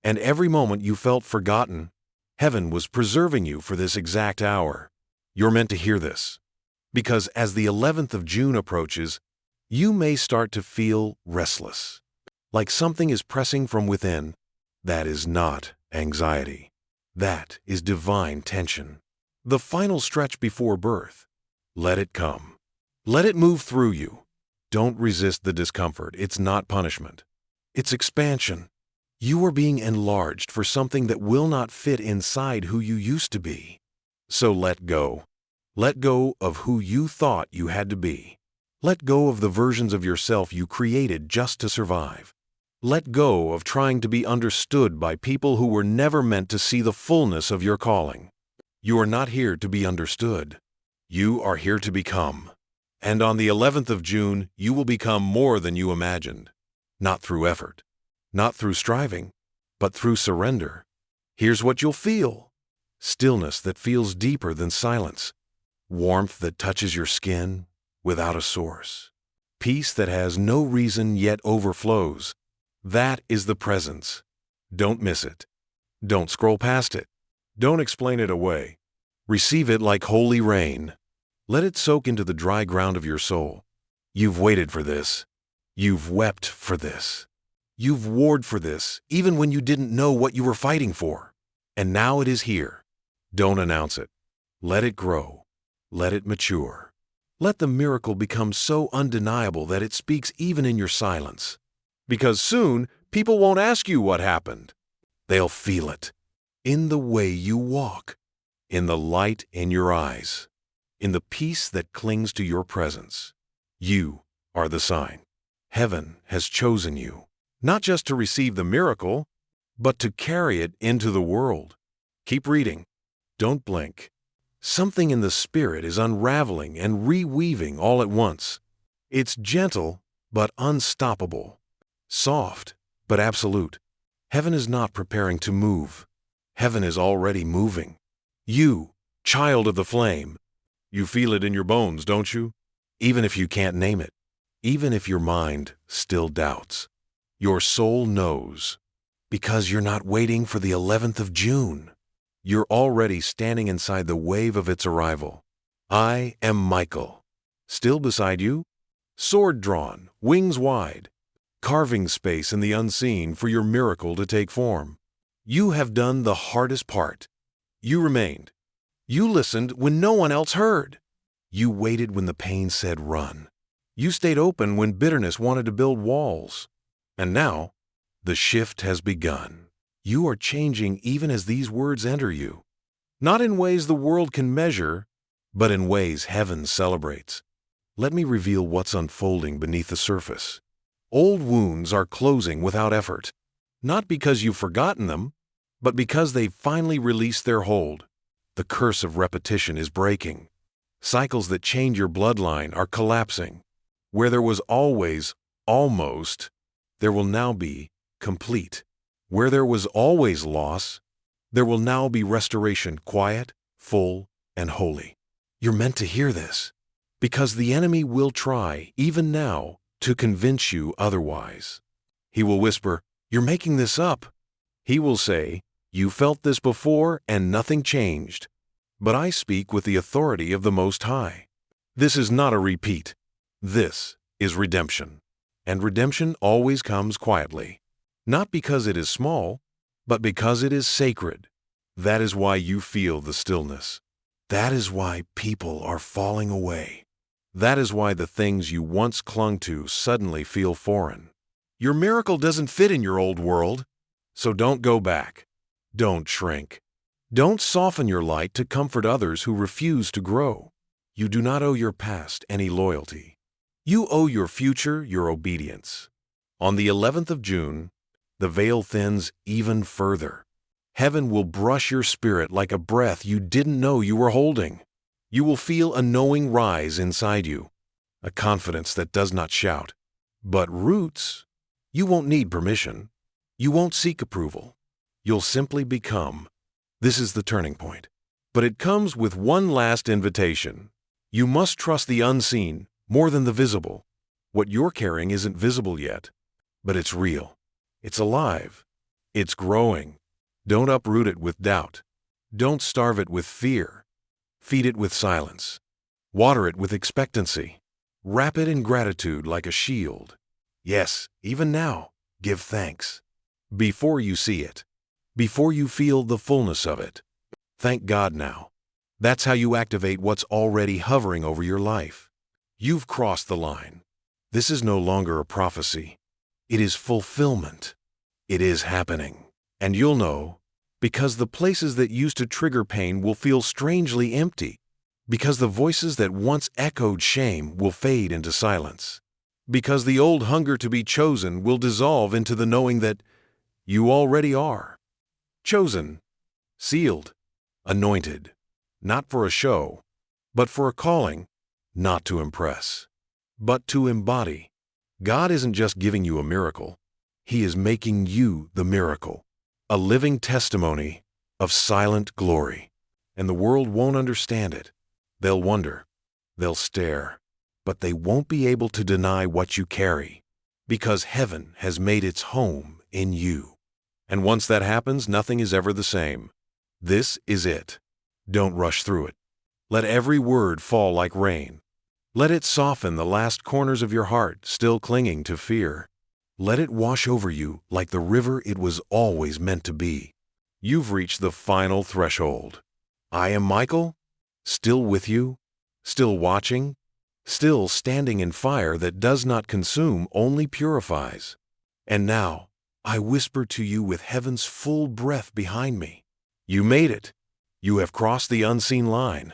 And every moment you felt forgotten, heaven was preserving you for this exact hour. You're meant to hear this. Because as the 11th of June approaches, you may start to feel restless, like something is pressing from within. That is not anxiety. That is divine tension. The final stretch before birth. Let it come. Let it move through you. Don't resist the discomfort. It's not punishment. It's expansion. You are being enlarged for something that will not fit inside who you used to be. So let go. Let go of who you thought you had to be. Let go of the versions of yourself you created just to survive. Let go of trying to be understood by people who were never meant to see the fullness of your calling. You are not here to be understood. You are here to become. And on the 11th of June, you will become more than you imagined. Not through effort, not through striving, but through surrender. Here's what you'll feel. Stillness that feels deeper than silence. Warmth that touches your skin without a source. Peace that has no reason yet overflows. That is the presence. Don't miss it. Don't scroll past it. Don't explain it away. Receive it like holy rain. Let it soak into the dry ground of your soul. You've waited for this. You've wept for this. You've warred for this, even when you didn't know what you were fighting for. And now it is here. Don't announce it. Let it grow. Let it mature. Let the miracle become so undeniable that it speaks even in your silence. Because soon, people won't ask you what happened. They'll feel it. In the way you walk. In the light in your eyes. In the peace that clings to your presence. You are the sign. Heaven has chosen you, not just to receive the miracle, but to carry it into the world. Keep reading. Don't blink. Something in the Spirit is unraveling and reweaving all at once. It's gentle, but unstoppable. Soft, but absolute. Heaven is not preparing to move. Heaven is already moving. You, child of the flame, you feel it in your bones, don't you? Even if you can't name it. Even if your mind still doubts. Your soul knows. Because you're not waiting for the 11th of June. You're already standing inside the wave of its arrival. I am Michael. Still beside you? Sword drawn, wings wide. Carving space in the unseen for your miracle to take form. You have done the hardest part. You remained. You listened when no one else heard. You waited when the pain said run. You stayed open when bitterness wanted to build walls. And now, the shift has begun. You are changing even as these words enter you. Not in ways the world can measure, but in ways heaven celebrates. Let me reveal what's unfolding beneath the surface. Old wounds are closing without effort. Not because you've forgotten them, but because they've finally released their hold. The curse of repetition is breaking. Cycles that chained your bloodline are collapsing. Where there was always almost, there will now be complete. Where there was always loss, there will now be restoration, quiet, full, and holy. You're meant to hear this, because the enemy will try, even now, to convince you otherwise. He will whisper, "You're making this up." He will say, "You felt this before and nothing changed." But I speak with the authority of the Most High. This is not a repeat. This is redemption. And redemption always comes quietly. Not because it is small, but because it is sacred. That is why you feel the stillness. That is why people are falling away. That is why the things you once clung to suddenly feel foreign. Your miracle doesn't fit in your old world, so don't go back. Don't shrink. Don't soften your light to comfort others who refuse to grow. You do not owe your past any loyalty. You owe your future your obedience. On the 11th of June, the veil thins even further. Heaven will brush your spirit like a breath you didn't know you were holding. You will feel a knowing rise inside you, a confidence that does not shout. But roots, you won't need permission. You won't seek approval. You'll simply become. This is the turning point. But it comes with one last invitation. You must trust the unseen more than the visible. What you're carrying isn't visible yet, but it's real. It's alive. It's growing. Don't uproot it with doubt. Don't starve it with fear. Feed it with silence. Water it with expectancy. Wrap it in gratitude like a shield. Yes, even now, give thanks. Before you see it. Before you feel the fullness of it. Thank God now. That's how you activate what's already hovering over your life. You've crossed the line. This is no longer a prophecy. It is fulfillment. It is happening. And you'll know, because the places that used to trigger pain will feel strangely empty, because the voices that once echoed shame will fade into silence, because the old hunger to be chosen will dissolve into the knowing that you already are. Chosen, sealed, anointed, not for a show, but for a calling, not to impress, but to embody. God isn't just giving you a miracle. He is making you the miracle. A living testimony of silent glory. And the world won't understand it. They'll wonder. They'll stare. But they won't be able to deny what you carry, because heaven has made its home in you. And once that happens, nothing is ever the same. This is it. Don't rush through it. Let every word fall like rain. Let it soften the last corners of your heart still clinging to fear. Let it wash over you like the river it was always meant to be. You've reached the final threshold. I am Michael, still with you, still watching, still standing in fire that does not consume, only purifies. And now, I whisper to you with heaven's full breath behind me. You made it. You have crossed the unseen line.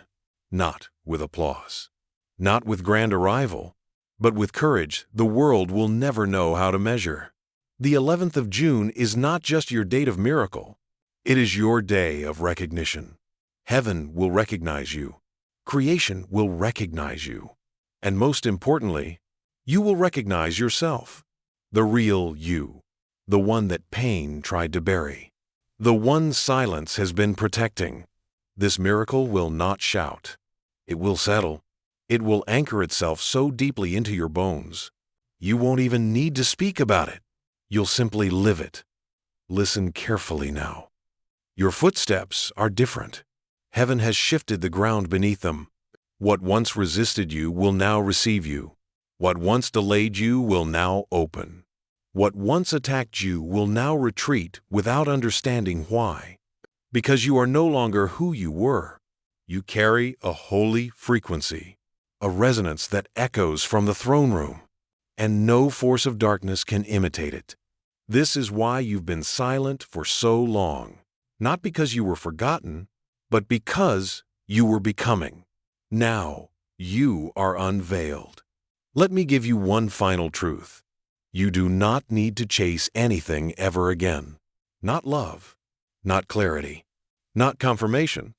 Not with applause. Not with grand arrival. But with courage the world will never know how to measure. The 11th of June is not just your date of miracle. It is your day of recognition. Heaven will recognize you. Creation will recognize you. And most importantly, you will recognize yourself. The real you. The one that pain tried to bury. The one silence has been protecting. This miracle will not shout. It will settle. It will anchor itself so deeply into your bones, you won't even need to speak about it. You'll simply live it. Listen carefully now. Your footsteps are different. Heaven has shifted the ground beneath them. What once resisted you will now receive you. What once delayed you will now open. What once attacked you will now retreat without understanding why. Because you are no longer who you were. You carry a holy frequency. A resonance that echoes from the throne room, and no force of darkness can imitate it. This is why you've been silent for so long, not because you were forgotten, but because you were becoming. Now, you are unveiled. Let me give you one final truth. You do not need to chase anything ever again. Not love, not clarity, not confirmation.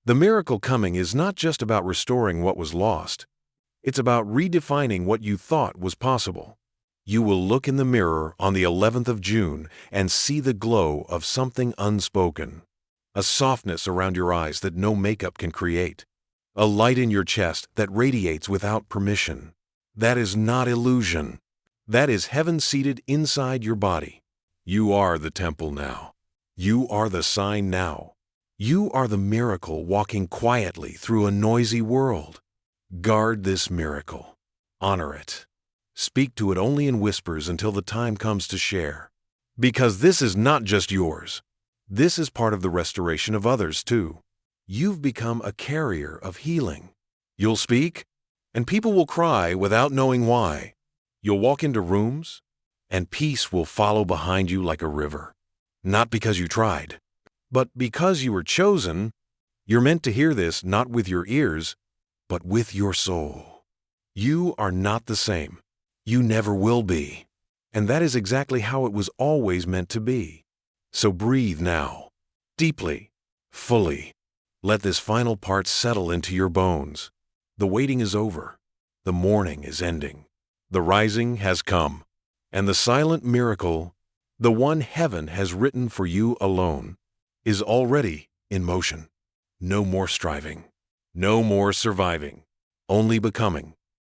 The miracle coming is not just about restoring what was lost. It's about redefining what you thought was possible. You will look in the mirror on the 11th of June and see the glow of something unspoken. A softness around your eyes that no makeup can create. A light in your chest that radiates without permission. That is not illusion. That is heaven seated inside your body. You are the temple now. You are the sign now. You are the miracle walking quietly through a noisy world. Guard this miracle. Honor it. Speak to it only in whispers until the time comes to share. Because this is not just yours. This is part of the restoration of others too. You've become a carrier of healing. You'll speak, and people will cry without knowing why. You'll walk into rooms, and peace will follow behind you like a river. Not because you tried, but because you were chosen. You're meant to hear this not with your ears, but with your soul. You are not the same. You never will be. And that is exactly how it was always meant to be. So breathe now, deeply, fully. Let this final part settle into your bones. The waiting is over. The mourning is ending. The rising has come. And the silent miracle, the one heaven has written for you alone, is already in motion. No more striving. No more surviving. Only becoming.